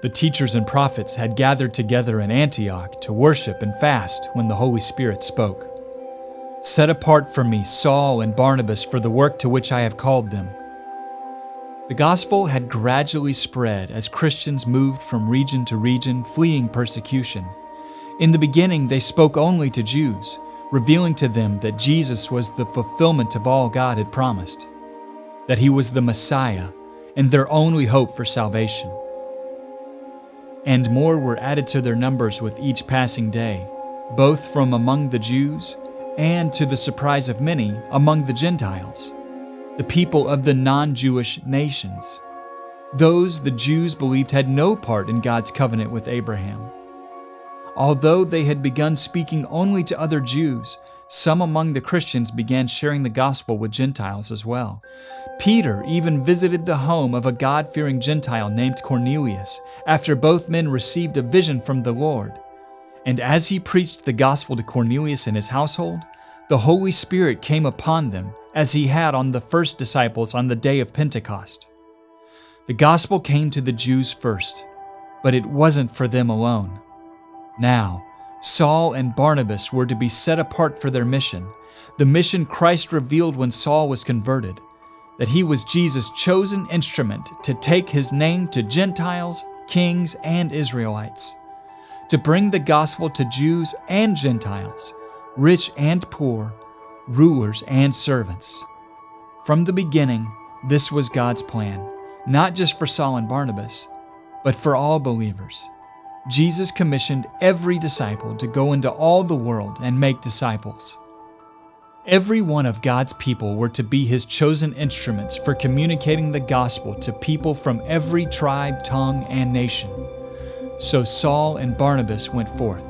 The teachers and prophets had gathered together in Antioch to worship and fast when the Holy Spirit spoke. "Set apart for me Saul and Barnabas for the work to which I have called them." The gospel had gradually spread as Christians moved from region to region, fleeing persecution. In the beginning, they spoke only to Jews, revealing to them that Jesus was the fulfillment of all God had promised, that He was the Messiah and their only hope for salvation. And more were added to their numbers with each passing day, both from among the Jews and, to the surprise of many, among the Gentiles, the people of the non-Jewish nations. Those the Jews believed had no part in God's covenant with Abraham. Although they had begun speaking only to other Jews, some among the Christians began sharing the gospel with Gentiles as well. Peter even visited the home of a God-fearing Gentile named Cornelius after both men received a vision from the Lord. And as he preached the gospel to Cornelius and his household, the Holy Spirit came upon them as He had on the first disciples on the day of Pentecost. The gospel came to the Jews first, but it wasn't for them alone. Now, Saul and Barnabas were to be set apart for their mission, the mission Christ revealed when Saul was converted, that he was Jesus' chosen instrument to take His name to Gentiles, kings, and Israelites, to bring the gospel to Jews and Gentiles, rich and poor, rulers and servants. From the beginning, this was God's plan, not just for Saul and Barnabas, but for all believers. Jesus commissioned every disciple to go into all the world and make disciples. Every one of God's people were to be His chosen instruments for communicating the gospel to people from every tribe, tongue, and nation. So Saul and Barnabas went forth.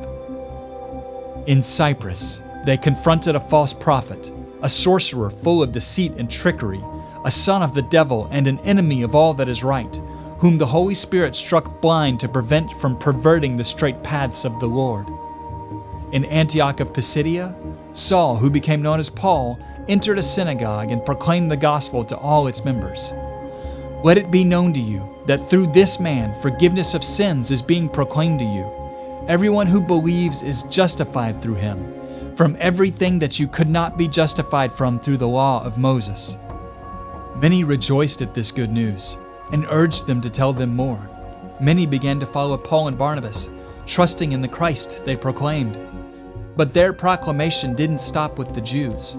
In Cyprus, they confronted a false prophet, a sorcerer full of deceit and trickery, a son of the devil and an enemy of all that is right, whom the Holy Spirit struck blind to prevent from perverting the straight paths of the Lord. In Antioch of Pisidia, Saul, who became known as Paul, entered a synagogue and proclaimed the gospel to all its members. "Let it be known to you that through this man forgiveness of sins is being proclaimed to you. Everyone who believes is justified through him, from everything that you could not be justified from through the law of Moses." Many rejoiced at this good news and urged them to tell them more. Many began to follow Paul and Barnabas, trusting in the Christ they proclaimed. But their proclamation didn't stop with the Jews.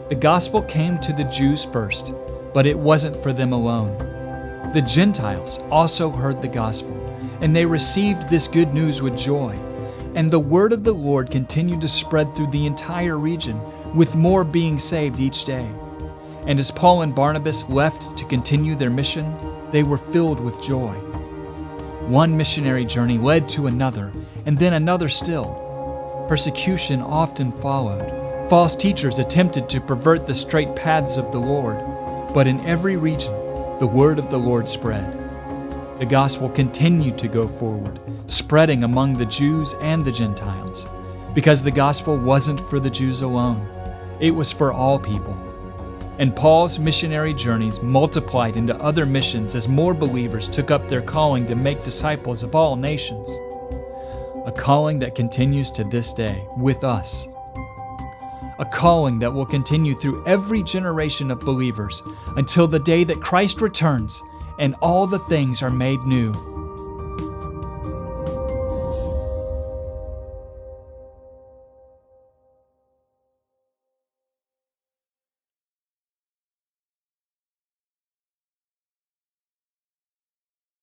The gospel came to the Jews first, but it wasn't for them alone. The Gentiles also heard the gospel, and they received this good news with joy. And the word of the Lord continued to spread through the entire region, with more being saved each day. And as Paul and Barnabas left to continue their mission, they were filled with joy. One missionary journey led to another, and then another still. Persecution often followed. False teachers attempted to pervert the straight paths of the Lord, but in every region, the word of the Lord spread. The gospel continued to go forward, spreading among the Jews and the Gentiles, because the gospel wasn't for the Jews alone. It was for all people. And Paul's missionary journeys multiplied into other missions as more believers took up their calling to make disciples of all nations. A calling that continues to this day with us. A calling that will continue through every generation of believers until the day that Christ returns and all the things are made new.